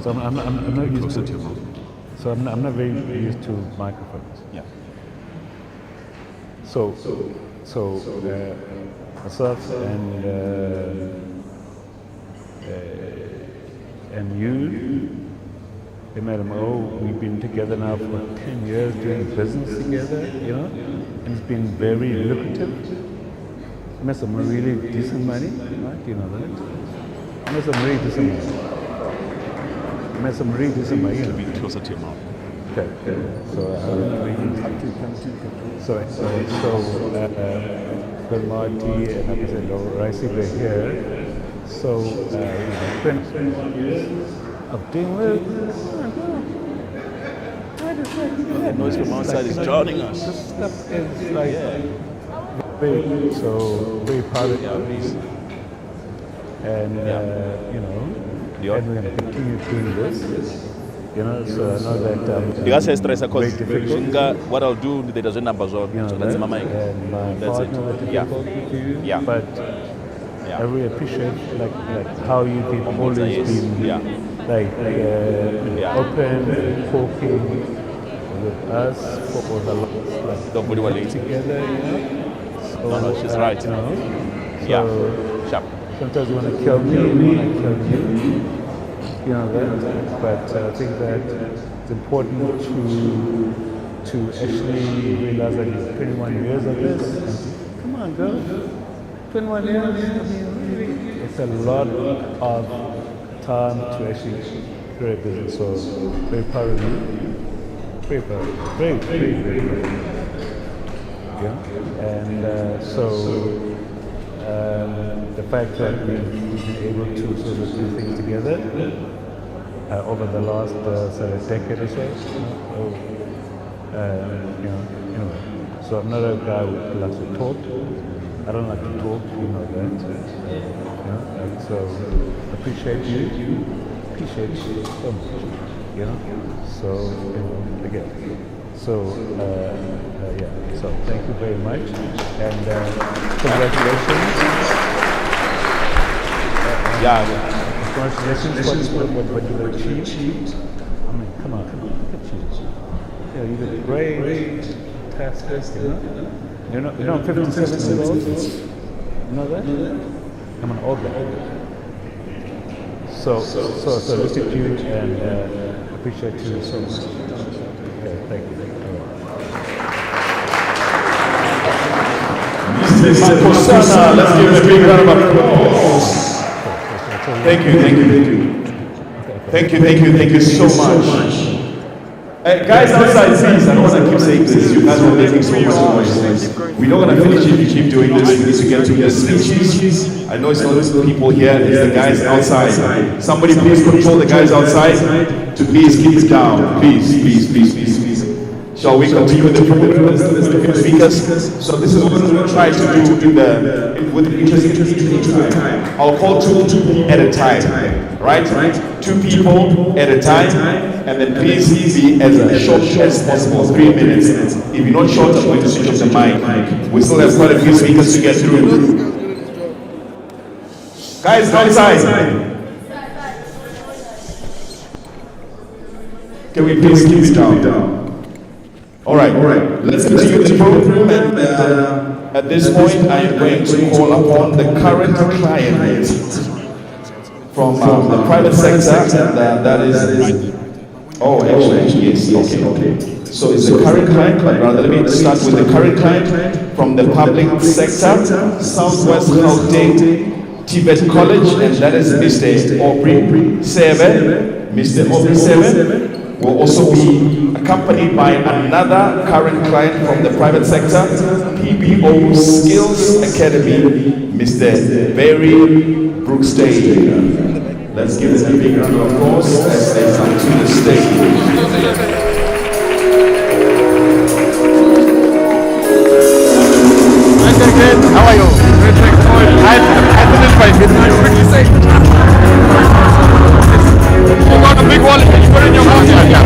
So I'm not used to. So I'm not very used to microphones. Yeah. So myself and you, Madam O, we've been together now for 10 years doing business together, you know, and it's been very lucrative. I made some really decent money, right? You know that. I made some really decent money. I made some really decent money. You know. Be closer to your mouth. Okay. Good Marty and like I said, Raisi were here. So, 21 years of doing well. The noise from outside is drowning us. This stuff is like very proud of you. And, and we're going to continue doing this. You know, so I know that Ndingasestressa very difficult. what I'll do ndidazve number zone. You know, That's my mic. and my That's it. partner that Yeah. difficult to you, Yeah. but I really appreciate like how you've always been open, talking with us for the last Don't put it away. together, you know. So, No, she's right. You know, Yeah. so Sharp. sometimes you want to kill me, you want to kill you. You know that, but I think that it's important to actually realize that it's 21 years of this. And come on, girl, 21 years. I mean, really, it's a lot of time to actually create a business. So very proud of you. Very proud. Very proud. Yeah, and the fact that we've been able to sort of do things together over the last sort of decade or so. Anyway. So I'm not a guy who likes to talk. I don't like to talk, you know that. And so appreciate you. Appreciate you so much. You know. So again. So So thank you very much, and congratulations. Congratulations for what you've achieved. I mean, come on, look at you. Yeah, you did great, fantastic. You know, I'm 57 years old. You know that? I'm an old guy. So look at you and appreciate you so much. Okay, thank you. Mr. Kosana, let's give him a big round of applause. Thank you so much. Guys outside, please, I don't want to keep saying this. You guys are making so much noise. We're not going to finish if you keep doing this. We need to get to the speeches. I know it's not the people here, it's the guys outside. Somebody please control the guys outside to please keep it down. Please. Shall we continue with the program? Speakers. So this is what we're going to try to do with the interesting time. I'll call two at a time, right? Two people at a time, and then please be as short as possible, 3 minutes. If you're not short, I'm going to switch off the mic. We still have quite a few speakers to get through. Guys, outside. Can we please keep it down? All right. Let's continue the program. And at this point, I am going to call upon the current client from the private sector. That is. Oh, actually, yes. Okay. So it's the current client. Rather, let me start with the current client from the public sector, Southwest Gauteng Tibet College, and that is Mr. Aubrey Sebe. Mr. Aubrey Sebe will also be accompanied by another current client from the private sector, PBO Skills Academy, Mr. Barry Brookstein. Let's give them a big round of applause as they come to the stage. How are you? I finished my video. What did you say? You got a big wallet. Can you put it in your mouth? Yeah.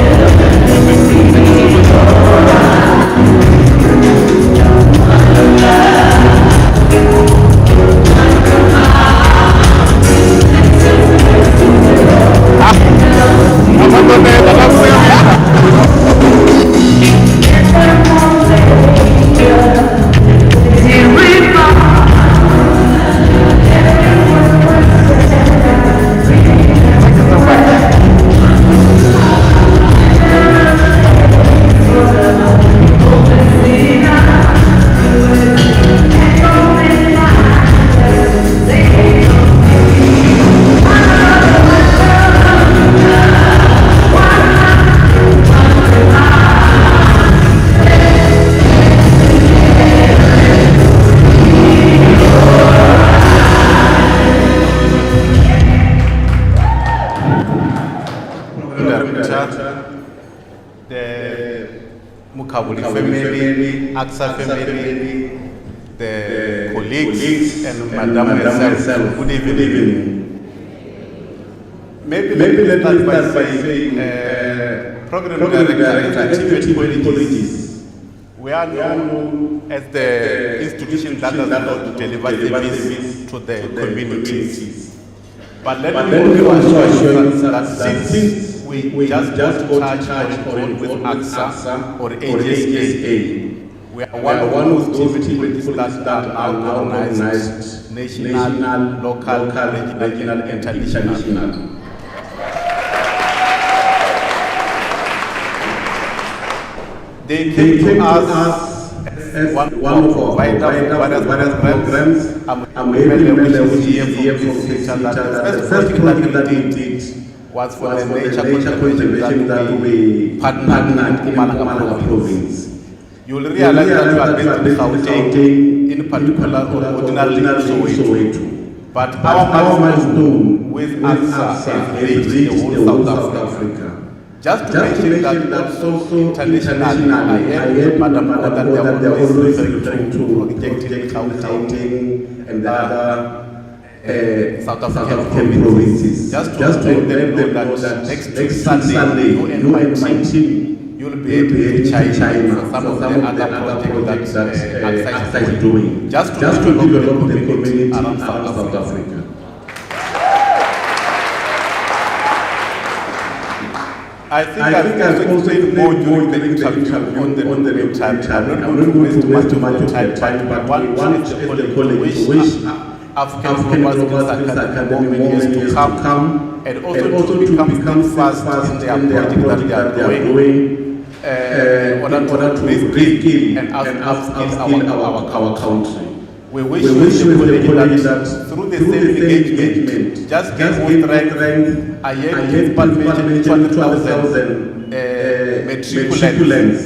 Director, the Mukabuli family, AXA family, the colleagues, and Madam herself. Good evening. Maybe let me start by saying, Program Director, Activate Policies. We are known as the institution that does not deliver service to the communities. But let me also assure you that since we just got charged with AXA or AGSA, we are one of those activities that are now organized national, local, regional, and international. They came to us as one provider of various programs. I'm able here from this sector that the first thing that we did was for the nature conservation that we partnered in Mpumalanga province. You will realize that you are based in Gauteng, in particular, or ordinarily Soweto. But our milestone with AXA has reached the whole South Africa. Just to mention that also internationally, I heard Madam Oda that they are always referring to projecting Gauteng and the other South African provinces. Just to let them know that next Sunday, you and my team, you'll be able to China for some of the other projects that AXA is doing. Just to develop the community around South Africa. I think I've also explained more during the interview on the website. I'm not going to waste much of your time, but one is the college which African Global Skills Academy wants to come and also to become fast in their project that they are doing in order to raise skill and upskill our country. We wish the college that through the same engagement, just get with rank, I had mentioned 200,000 matriculants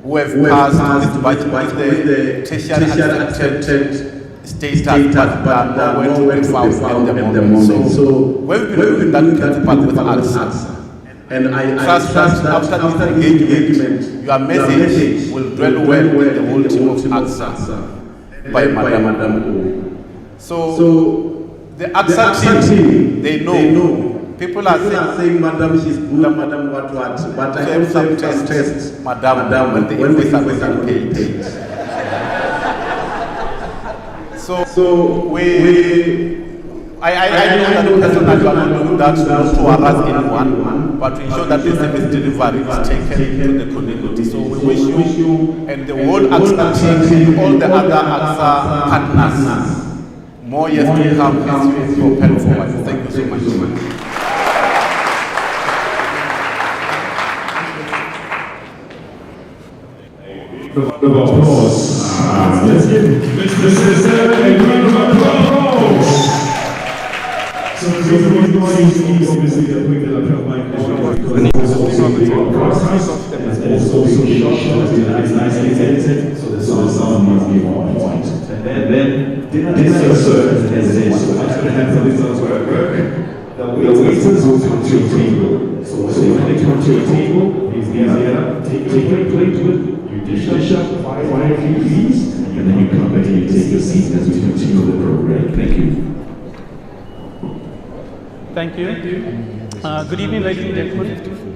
who have passed with the tertiary accepted status, but nowhere to be found at the moment. So we've been doing that principle with AXA. And I trust that after this engagement, your message will dwell well with the whole team of AXA. By Madam O. So the AXA team, they know. People are saying, Madam, she's good, Madam, what, but I also test Madam when the invoice are paid. So I know that personally are not doing that not to harass anyone, but to ensure that the service delivery is taken to the community. So we wish you and the whole AXA team and all the other AXA partners more years to come as we propel forward. Thank you so much. Round of applause. Let's give Mr. Sarah a round of applause. So obviously the point that I felt like was also the process and also it's nicely edited, so the sound must be on point. And then dinner served as it is. So what's going to happen is work. The waiters will come to your table. So when they come to your table, please get up, take your plate with you, dish up, buy a few fees, and then you come back and you take your seat as we continue the program. Thank you. Thank you. Good evening, ladies and gentlemen.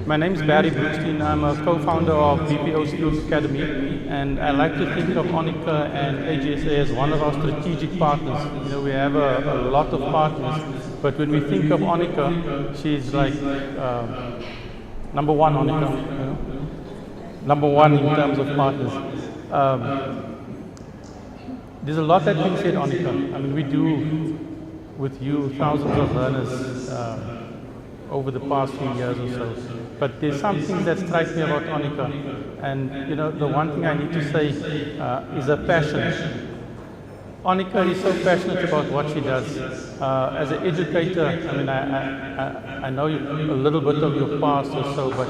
My name is Barry Brookstein. I'm a co-founder of BPO Skills Academy, and I like to think of Onica and AGSA as one of our strategic partners. You know, we have a lot of partners, but when we think of Onica, she's like number one, Onica. You know? Number one in terms of partners. There's a lot that being said, Onica. I mean, we do with you thousands of learners over the past few years or so. But there's something that strikes me about Onica, and you know, the one thing I need to say is a passion. Onica is so passionate about what she does. As an educator, I mean, I know a little bit of your past or so, but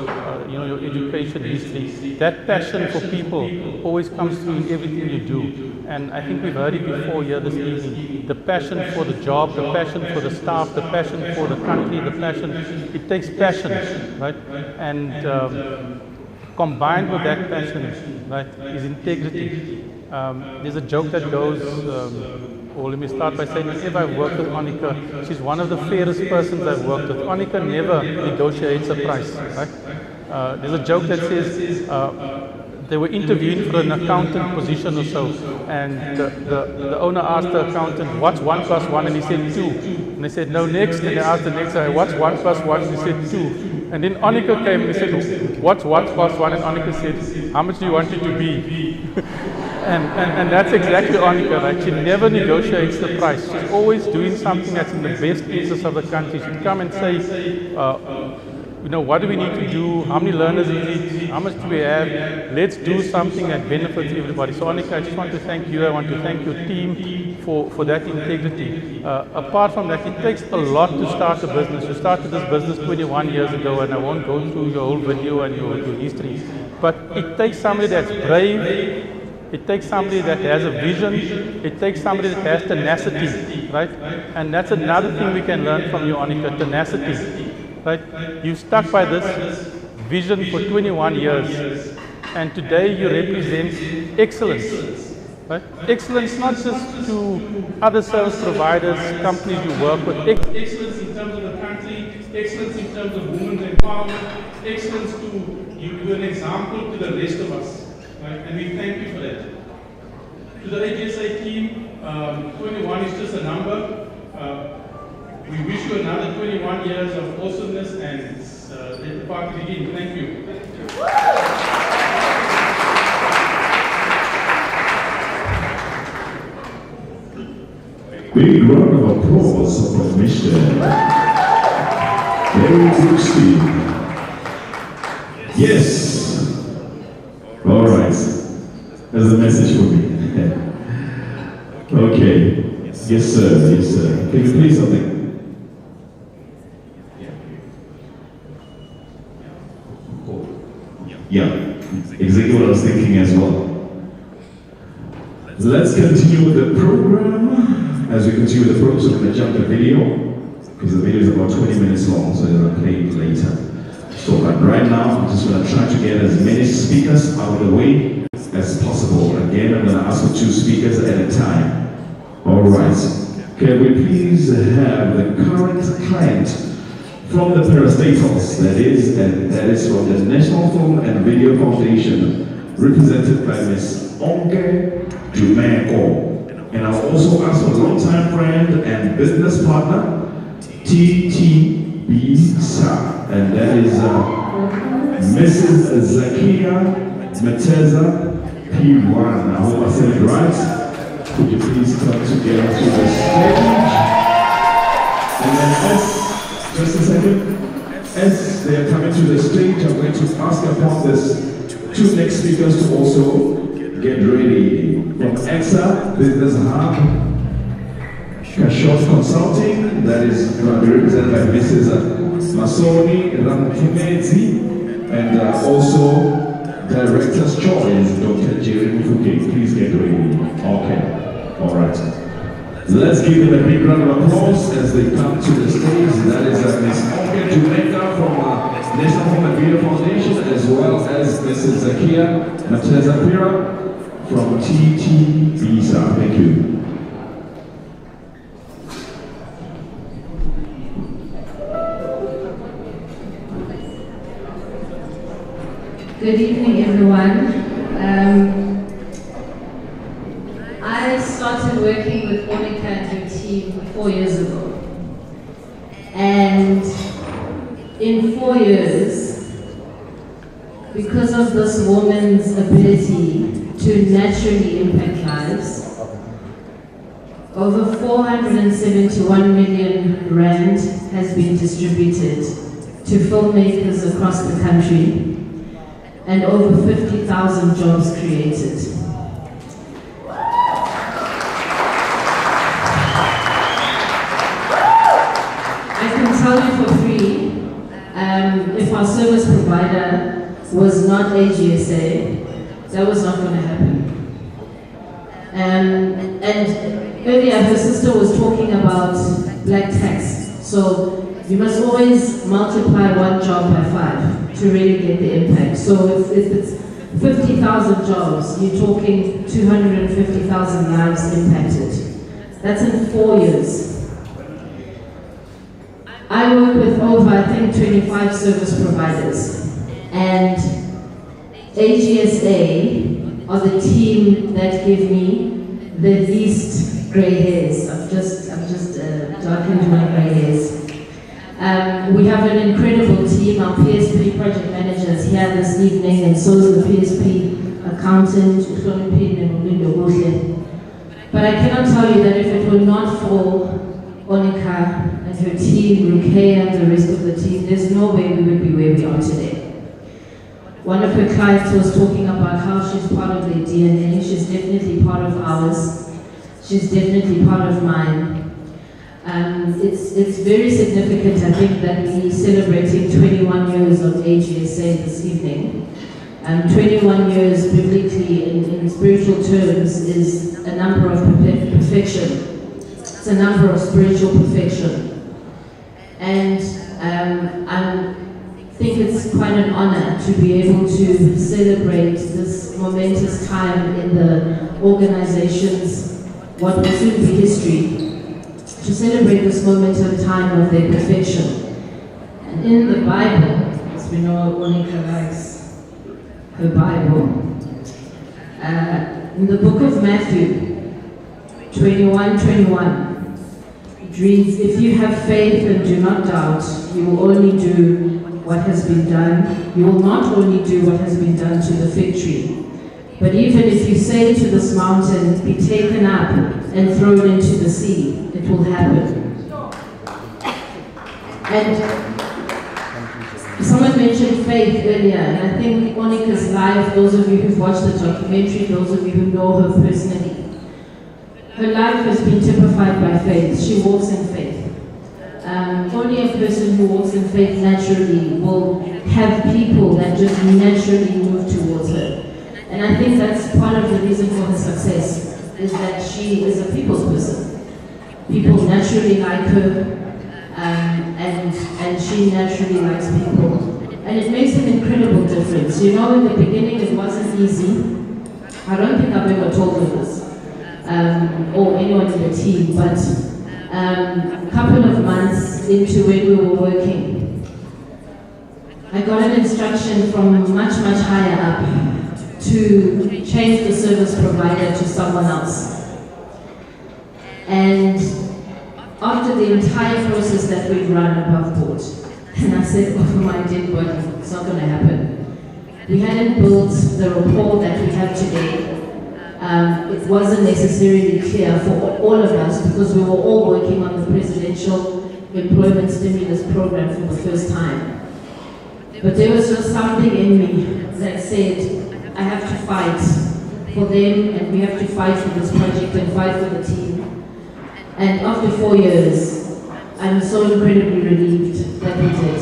you know, your education history, that passion for people always comes through in everything you do. And I think we've heard it before here this evening. the passion for the job, the passion for the staff, the passion for the country, the passion. It takes passion, right? And combined with that passion, right, is integrity. There's a joke that goes, or let me start by saying, whenever I've worked with Annika, she's one of the fairest persons I've worked with. Annika never negotiates a price, right? There's a joke that says, they were interviewing for an accountant position or so, and the owner asked the accountant, what's 1 + 1? And he said 2. And they said, no, next. And they asked the next guy, what's 1 + 1? And he said 2. And then Annika came and he said, what's 1 + 1? And Annika said, how much do you want it to be? and that's exactly Annika, right? She never negotiates the price. She's always doing something that's in the best interest of the country. She'd come and say, you know, what do we need to do? How many learners is it? How much do we have? Let's do something that benefits everybody. So Annika, I just want to thank you. I want to thank your team for that integrity. Apart from that, it takes a lot to start a business. You started this business 21 years ago, and I won't go through your whole video and your history. But it takes somebody that's brave. It takes somebody that has a vision. It takes somebody that has tenacity, right? And that's another thing we can learn from you, Annika, tenacity. Right? You stuck by this vision for 21 years, and today you represent excellence. Right? Excellence not just to other service providers, companies you work with. Excellence in terms of the country, excellence in terms of women's empowerment, excellence to you're an example to the rest of us. Right? And we thank you for that. To the AGSA team, 21 is just a number. We wish you another 21 years of awesomeness, and let the party begin. Thank you. Big round of applause for Mr. Very good speed. Yes. All right. There's a message for me. Okay. Yes, sir. Yes, sir. Can you play something? Yeah, exactly what I was thinking as well. Let's continue with the program. As we continue with the program, so we're going to jump the video, because the video is about 20 minutes long, so they're going to play it later. So, but right now, I'm just going to try to get as many speakers out of the way as possible. Again, I'm going to ask for 2 speakers at a time. All right. Can we please have the current client from the parastatals, that is from the National Film and Video Foundation, represented by Ms. Onke Jumeko. And I'll also ask for longtime friend and business partner, TTB Sa, and that is Mrs. Zakia Mateza P1. I hope I said it right. Could you please come together to the stage? And then just a second. As they are coming to the stage, I'm going to ask upon this 2 next speakers to also get ready. From EXA Business Hub, Kashot Consulting, that is represented by Mrs. Masoni Ramtimezi, and also Director's Choice, Dr. Jerry Mufuke. Please get ready. Okay. All right. Let's give them a big round of applause as they come to the stage. That is Ms. Onke Jumeka from National Film and Video Foundation, as well as Mrs. Zakia Mateza Pira from TTB Sa. Thank you. Good evening, everyone. I started working with Monica and her team 4 years ago. And in 4 years, because of this woman's ability to naturally impact lives, over 471 million rand has been distributed to filmmakers across the country, and over 50,000 jobs created. I can tell you for free, if our service provider was not AGSA, that was not going to happen. And earlier her sister was talking about black tax. So you must always multiply one job by 5 to really get the impact. So if it's 50,000 jobs, you're talking 250,000 lives impacted. That's in 4 years. I work with over, I think, 25 service providers. And AGSA are the team that give me the least grey hairs. I've just darkened my grey hairs. We have an incredible team. Our PSP project managers here this evening, and so is the PSP accountant, but I cannot tell you that if it were not for Onika and her team, Rukeya and the rest of the team, there's no way we would be where we are today. One of her clients was talking about how she's part of their DNA. She's definitely part of ours. She's definitely part of mine. It's very significant, I think, that we're celebrating 21 years of AGSA this evening. 21 years biblically in spiritual terms is a number of perfection. It's a number of spiritual perfection. And I think it's quite an honor to be able to celebrate this momentous time in the organization's, what will soon be history, to celebrate this moment of time of their perfection. And in the Bible, as we know, Onika likes her Bible, in the book of Matthew 21:21, it reads, "If you have faith and do not doubt, you will only do what has been done. You will not only do what has been done to the fig tree, but even if you say to this mountain, be taken up and thrown into the sea, it will happen." And someone mentioned faith earlier, and I think Onika's life, those of you who've watched the documentary, those of you who know her personally, her life has been typified by faith. She walks in faith. Only a person who walks in faith naturally will have people that just naturally move towards her. And I think that's part of the reason for her success, is that she is a people's person. People naturally like her, and she naturally likes people. And it makes an incredible difference. You know, in the beginning it wasn't easy. I don't think I've ever told her this, or anyone in the team, but a couple of months into when we were working, I got an instruction from much higher up to change the service provider to someone else. And after the entire process that we'd run above board, and I said, oh my dear body, it's not going to happen. We hadn't built the rapport that we have today. It wasn't necessarily clear for all of us because we were all working on the presidential employment stimulus program for the first time. But there was just something in me that said, I have to fight for them, and we have to fight for this project and fight for the team. And after 4 years, I'm so incredibly relieved that we did.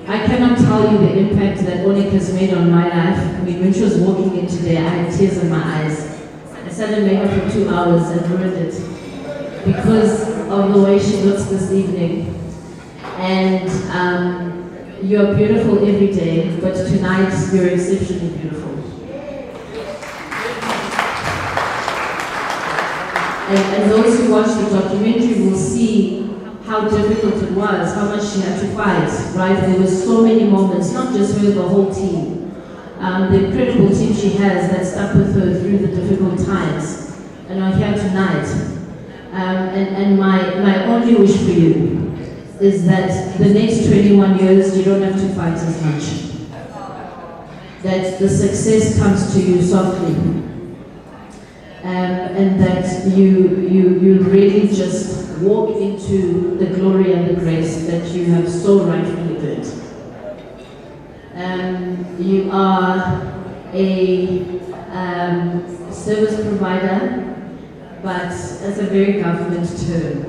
I cannot tell you the impact that Onika has made on my life. I mean, when she was walking in today, I had tears in my eyes. I sat in makeup for 2 hours and ruined it because of the way she looks this evening. And you're beautiful every day, but tonight you're exceptionally beautiful. And those who watch the documentary will see how difficult it was, how much she had to fight, right? There were so many moments, not just her, the whole team. The incredible team she has that stuck with her through the difficult times and are here tonight. And my only wish for you is that the next 21 years you don't have to fight as much. That the success comes to you softly. And that you really just walk into the glory and the grace that you have so rightfully earned. You are a service provider, but that's a very government term.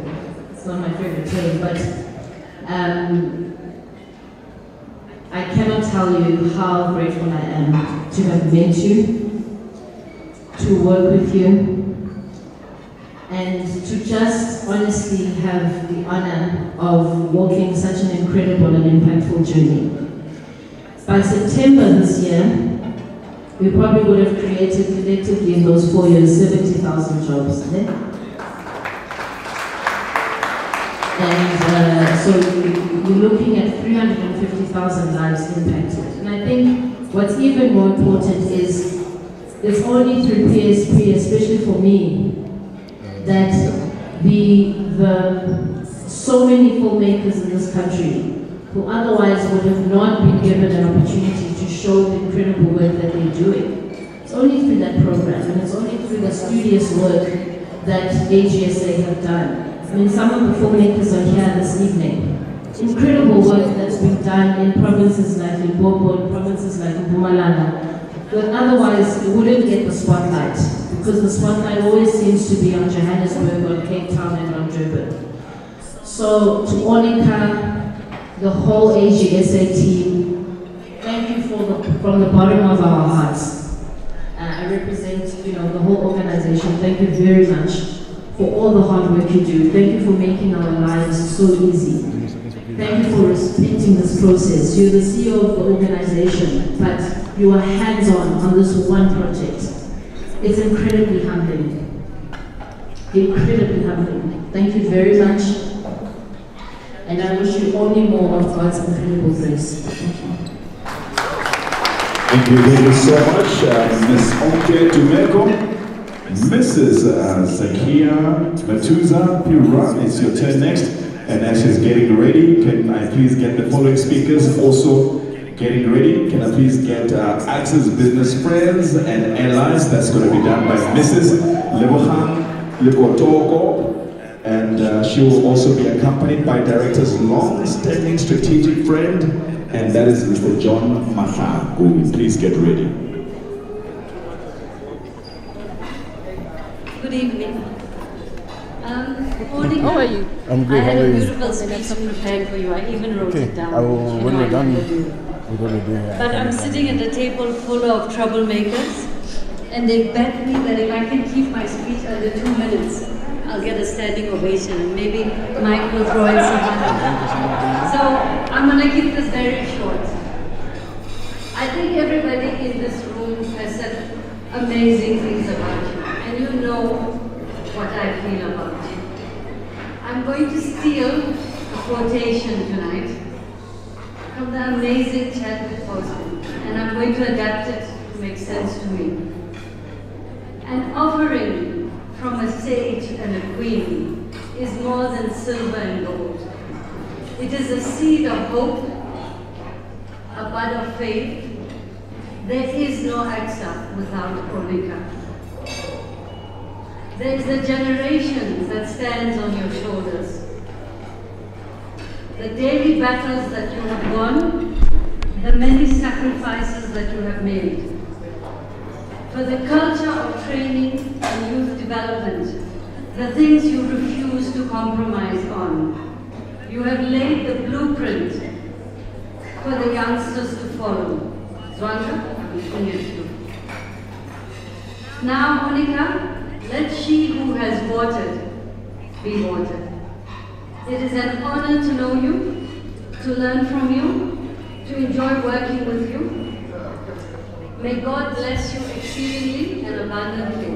It's not my favorite term, but I cannot tell you how grateful I am to have met you, to work with you and to just honestly have the honor of walking such an incredible and impactful journey. By September this year, we probably would have created collectively in those 4 years 70,000 jobs. And so you're looking at 350,000 lives impacted. And I think what's even more important is it's only through PSP, especially for me, that the so many filmmakers in this country who otherwise would have not been given an opportunity to show the incredible work that they're doing. It's only through that program, and it's only through the studious work that AGSA have done. I mean, some of the filmmakers are here this evening. Incredible work that's been done in provinces like Limpopo, in provinces like Mpumalanga, but otherwise it wouldn't get the spotlight, because the spotlight always seems to be on Johannesburg, on Cape Town, and on Durban. So to Onika, the whole AGSA team, thank you from the bottom of our hearts. I represent, the whole organization. Thank you very much for all the hard work you do. Thank you for making our lives so easy. Thank you for respecting this process. You're the CEO of the organization, but you are hands-on this one project. It's incredibly humbling. Incredibly humbling. Thank you very much. And I wish you only more of God's incredible grace. Thank you. Thank you so much, Ms. Onke Tumeko. Mrs. Zakia Matuza Pira, it's your turn next. And as she's getting ready, can I please get the following speakers also getting ready? Can I please get Access Business Friends and Allies? That's going to be done by Mrs. Lebohang Lekotoko. And she will also be accompanied by Director's long-standing strategic friend, and that is Mr. John Mahagu. Please get ready. Good evening. Monica, how are you? I'm good. I had a beautiful speech prepared for you. I even wrote it down. When we're done, but I'm sitting at a table full of troublemakers, and they bet me that if I can keep my speech under 2 minutes, I'll get a standing ovation. Maybe Mike will throw in some money. So I'm going to keep this very short. I think everybody in this room has said amazing things about you, and you know what I feel about you. I'm going to steal a quotation tonight from the amazing Chadwick Boseman, and I'm going to adapt it to make sense to me. An offering from a sage and a queen is more than silver and gold. It is a seed of hope, a bud of faith. There is no AXA without Onika. There is a generation that stands on your shoulders. The daily battles that you have won, the many sacrifices that you have made. For the culture of training and youth development, the things you refuse to compromise on. You have laid the blueprint for the youngsters to follow. Zwanka, I'm looking at you. Now, Monica, let she who has watered be watered. It is an honor to know you, to learn from you, to enjoy working with you. May God bless you exceedingly and abundantly,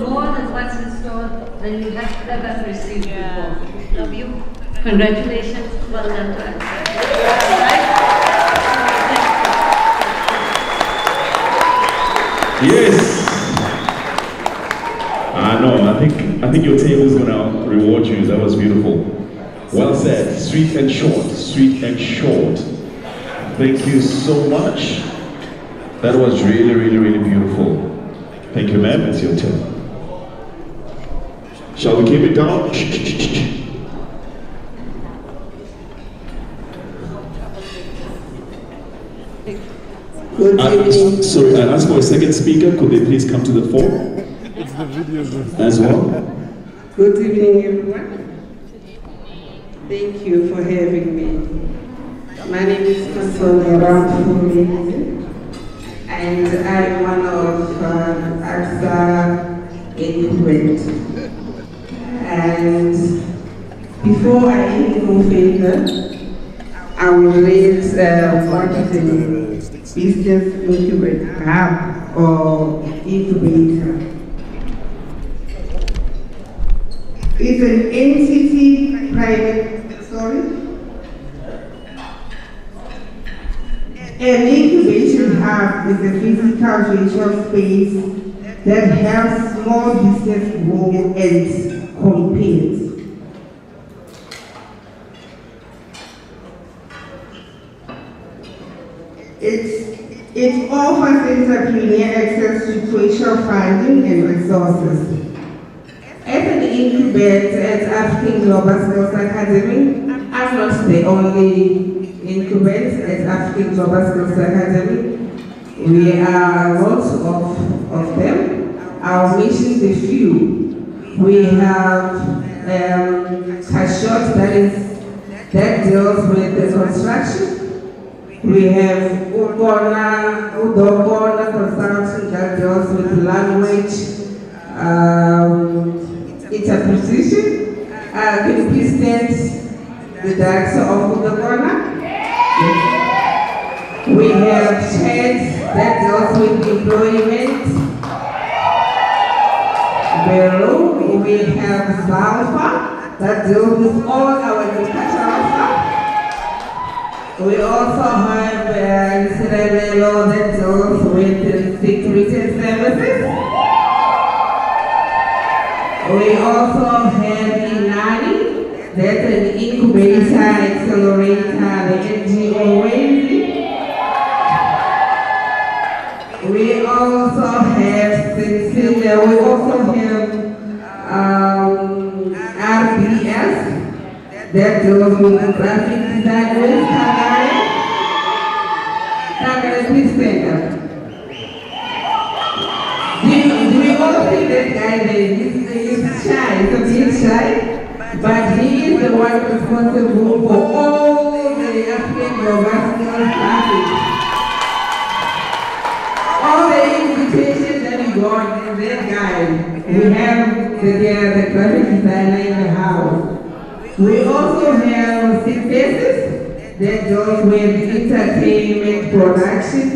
more than what's in store than you have ever received before. Love you. Congratulations. Well done to us. Yes. No, I think your table is gonna reward you. That was beautiful. Well said. Sweet and short. Sweet and short. Thank you so much. That was really, really, really beautiful. Thank you, ma'am. It's your turn. Shall we keep it down? Good evening. Sorry, I asked for a second speaker. Could they please come to the fore? It's the videos as well. Good evening, everyone. Thank you for having me. My name is Consola Ramphumi, and I'm one of AXA incumbent. And before I even go further, I will raise what is the business incubator hub or incubator. It's an entity private, sorry? An incubation hub is a physical virtual space that helps small business grow and compete. It offers entrepreneur access to crucial funding and resources. As an incubator at African Global Skills Academy, I'm not the only incubator at African Global Skills Academy. We are lots of them. Our mission is few. We have Kashot that deals with the construction. We have Udogona Consulting that deals with language interpretation. Can you please stand the director of Udogona? Yes. We have Chad that deals with employment. Below, we have Zalfa that deals with all our agricultural stuff. We also have Sirelelo that deals with security services. We also have Inani, that's an incubator, accelerator, the NGO Wednesday. We also have Cecilia, we also have RBS, that deals with graphic designers. Kagare, please stand up. Do we all think that guy is shy, he's a bit shy, but he is the one responsible for all the African Global Skills classes. All the invitations that we got is that guy. We have the graphic designer in the house. We also have successes that deals with entertainment production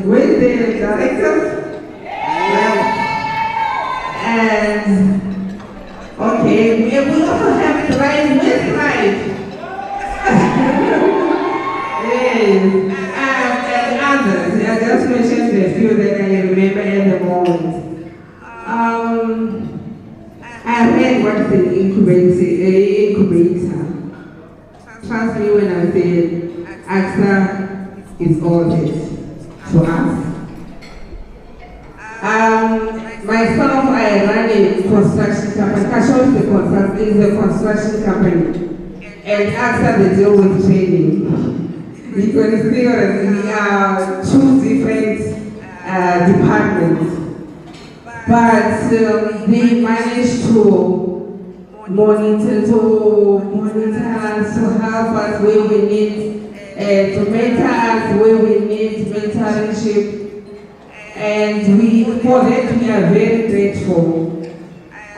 with the directors. And okay, we also have Thrive with Thrive. Yes. And others. I just mentioned a few that I remember at the moment. I read what the incubator. Trust me when I say AXA is all this to us. Myself, I run a construction company. Kashot is a construction company. And AXA, they deal with training. Because we are two different departments. But they managed to monitor us, to help us where we need, to mentor us where we need mentorship. And for that we are very grateful. I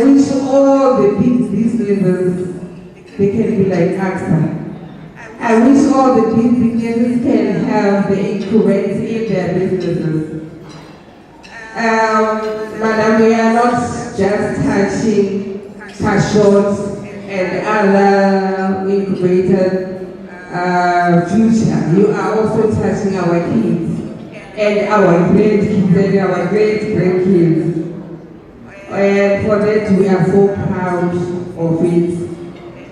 wish all the big businesses, they can be like AXA. I wish all the big businesses can have the incubator in their businesses. Madam, we are not just touching Kashot and other incubated future. You are also touching our kids and our grandkids and our great-grandkids. And for that, we are so proud of it.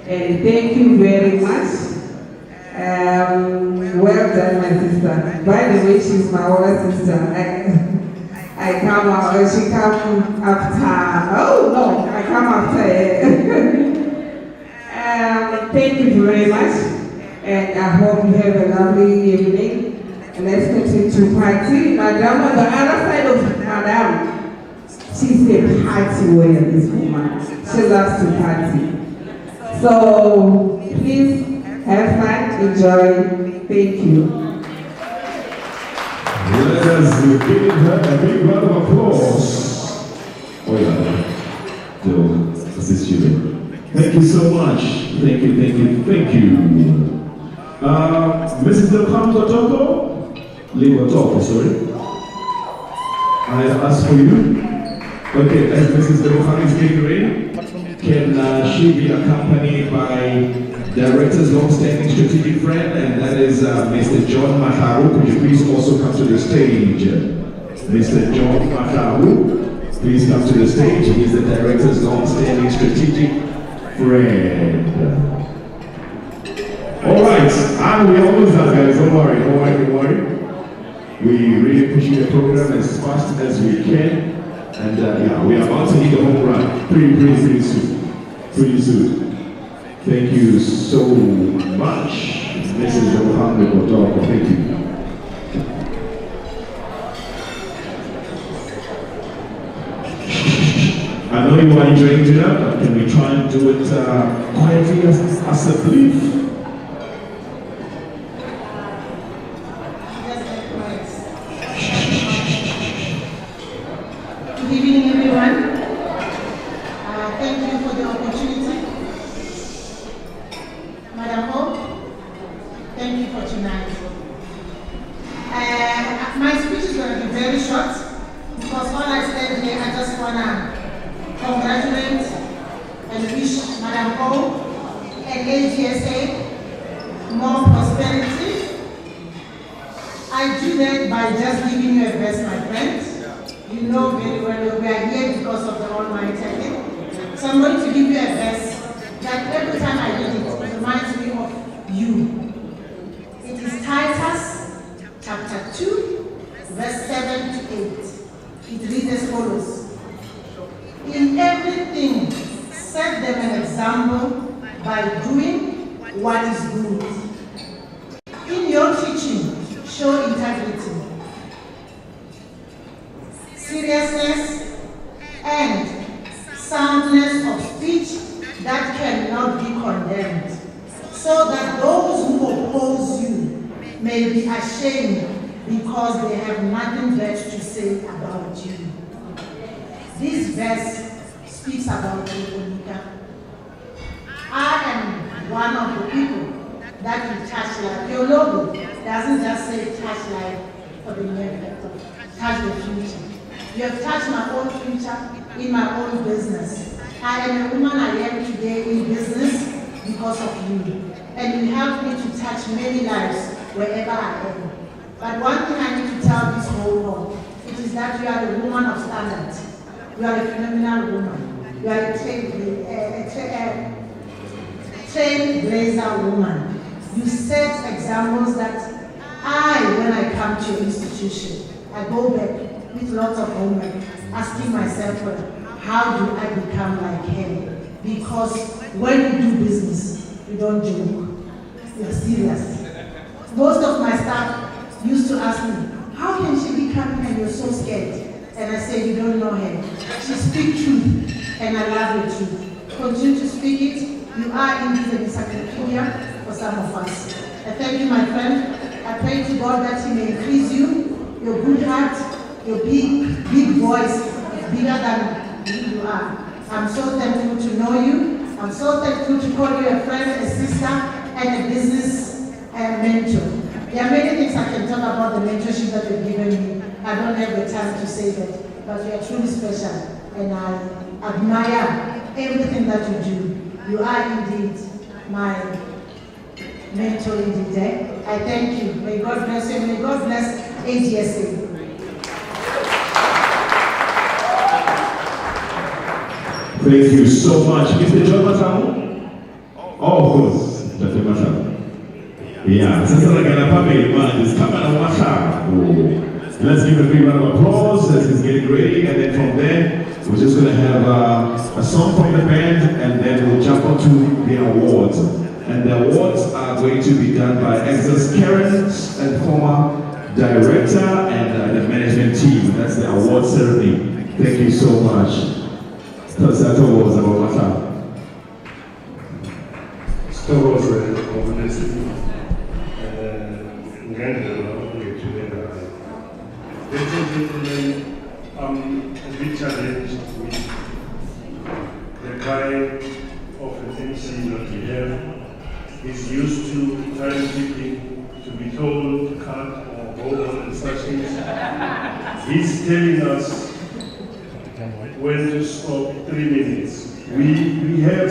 And thank you very much. Well done, my sister. By the way, she's my older sister. I come out, she come after, oh no, I come after. Thank you very much, and I hope you have a lovely evening. And let's continue to party. Madam, on the other side of Madam, she's a party warrior, this woman. She loves to party. So please have fun, enjoy. Thank you. Let us give her a big round of applause. Oh yeah, to assist you there. Thank you so much. Thank you, thank you, thank you. Mrs. Delpham Kotoko? Lee Kotoko, sorry. I ask for you. Okay, as Mrs. Delpham is getting ready, can she be accompanied by Director's long-standing strategic friend, and that is Mr. John Maharu. Could you please also come to the stage? Mr. John Maharu, please come to the stage. He is the Director's long-standing strategic friend. All right, and we almost done, guys. Don't worry, don't worry, don't worry. We really pushing the program as fast as we can, and yeah, we are about to hit the home run pretty soon. Thank you so much, Mrs. Delpham Kotoko. Thank you. I know you are enjoying dinner, but can we try and do it quietly as a brief? Good evening, everyone. Thank you for the opportunity. Madam Hope, thank you for tonight. My speech is going to be very short because all I said here, I just want to congratulate and wish Madam Hope and AGSA more prosperity. I do that by just giving you a verse, my friends. You know very well we are here because of the Almighty. So I'm going to give you a verse that every time I read it reminds me of you. It is Titus chapter 2, verse 7 to 8. It reads as follows. In everything, set them an example by doing what is good. In your teaching, show integrity, seriousness, and soundness of speech that cannot be condemned, so that those who oppose you may be ashamed because they have nothing bad to say about you. This verse speaks about you, Monica. I am one of the people that will touch life. Your logo doesn't just say touch life for the mere effect of touch the future. You have touched my own future in my own business. I am a woman I am today in business because of you. And you helped me to touch many lives wherever I am. But one thing I need to tell this whole world, it is that you are a woman of standard. You are a phenomenal woman. You are a trailblazer woman. You set examples that when I come to your institution, I go back with lots of homework, asking myself, well, how do I become like her? Because when you do business, you don't joke. You're serious. Most of my staff used to ask me, how can she be coming and you're so scared? And I say, you don't know her. She speaks truth, and I love the truth. Continue to speak it. You are indeed a encyclopedia for some of us. I thank you, my friend. I pray to God that He may increase you, your good heart, your big voice is bigger than who you are. I'm so thankful to know you. I'm so thankful to call you a friend, a sister, and a business mentor. There are many things I can talk about the mentorship that you've given me. I don't have the time to say that, but you are truly special, and I admire everything that you do. You are indeed my mentor indeed. I thank you. May God bless you. May God bless AGSA. Thank you so much. Mr. John Maharu? Oh, of course, Dr. Maharu. Yeah, sasa nagana family man is coming on Maharu. Let's give a big round of applause as he's getting ready, and then from there, we're just going to have a song from the band, and then we'll jump onto the awards. And the awards are going to be done by Exodus Karen and former director and the management team. That's the award ceremony. Thank you so much. Tell us that awards about Maharu. Star Wars organization. Ladies and gentlemen, I'm a bit challenged with the kind of an MC that we have. He's used to timekeeping, to be told to cut or go on instructions. He's telling us when to stop 3 minutes. We have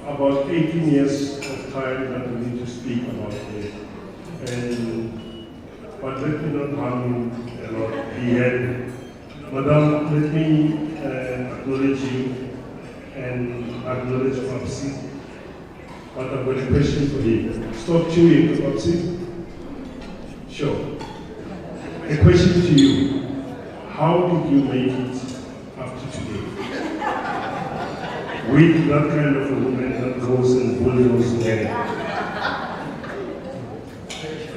about 18 years of time that we need to speak about it. But let me not harm him a lot. He had, Madam, let me acknowledge you and acknowledge Papsi. But I've got a question for you. Stop chewing, Papsi. Sure. A question to you. How did you make it up to today? With that kind of a woman that goes and bulldoze men.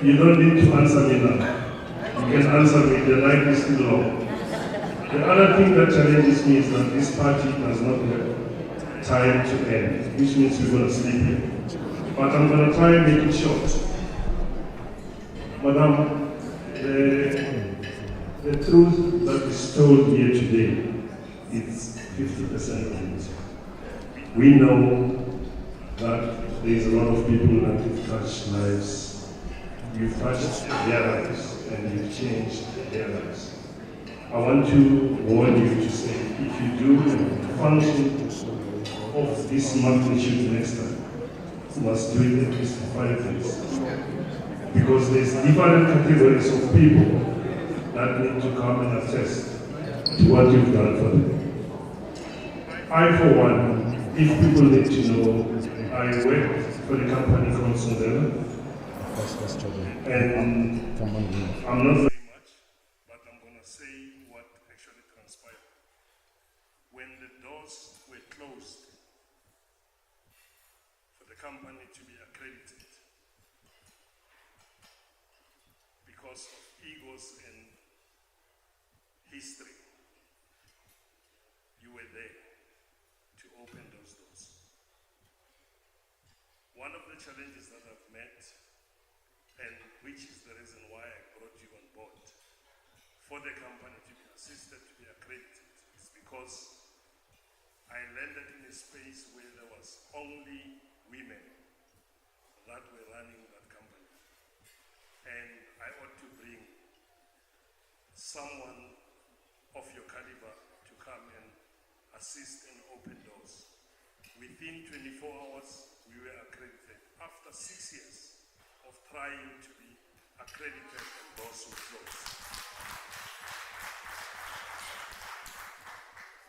You don't need to answer me now. You can answer me, the night is still long. The other thing that challenges me is that this party does not have time to end, which means we're going to sleep here. But I'm going to try and make it short. Madam, the truth that is told here today is 50% of it. We know that there's a lot of people that have touched lives. You've touched their lives and you've changed their lives. I want to warn you to say, if you do a function of this magnitude next time, you must do it at least 5 days. Because there's different categories of people that need to come and attest to what you've done for them. I, for one, if people need to know, I work for the company called Sondela. And I'm not very much, but I'm going to say what actually transpired. When the doors were closed for the company to be accredited, because of egos and history, you were there to open those doors. One of the challenges that I've met, and which is the reason why I brought you on board, for the company to be assisted, to be accredited, is because I landed in a space where there was only women that were running that company. And I ought to bring someone of your caliber to come and assist and open doors. Within 24 hours, we were accredited. After 6 years of trying to be accredited, and doors were closed.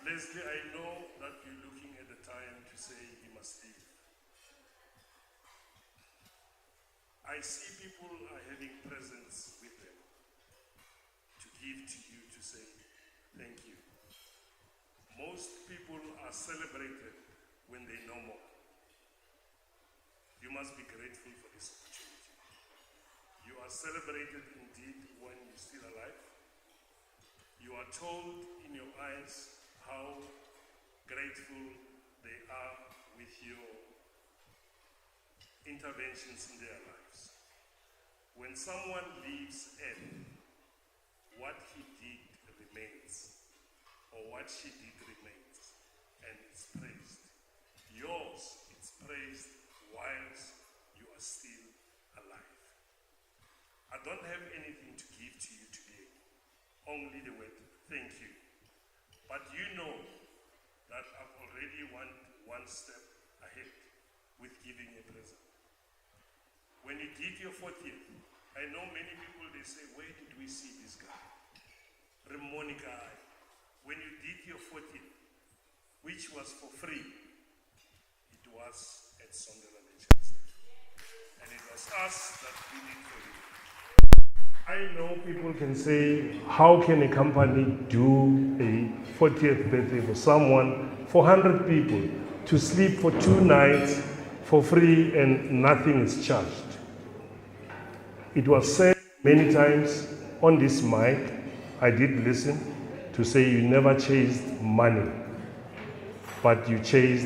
Leslie, I know that you're looking at the time to say he must leave. I see people are having presents with them to give to you to say thank you. Most people are celebrated when they know more. You must be grateful for this opportunity. You are celebrated indeed when you're still alive. You are told in your eyes how grateful they are with your interventions in their lives. When someone leaves in, what he did remains, or what she did remains, and it's praised. Yours, it's praised whilst you are still alive. I don't have anything to give to you today, only the word thank you. But you know that I've already went one step ahead with giving a present. When you did your 40th, I know many people, they say, where did we see this guy? Monica, when you did your 40th, which was for free, it was at Sondela Nature. And it was us that we did for you. I know people can say, how can a company do a 40th birthday for someone, 400 people, to sleep for 2 nights for free and nothing is charged? It was said many times on this mic, I did listen, to say you never chased money, but you chased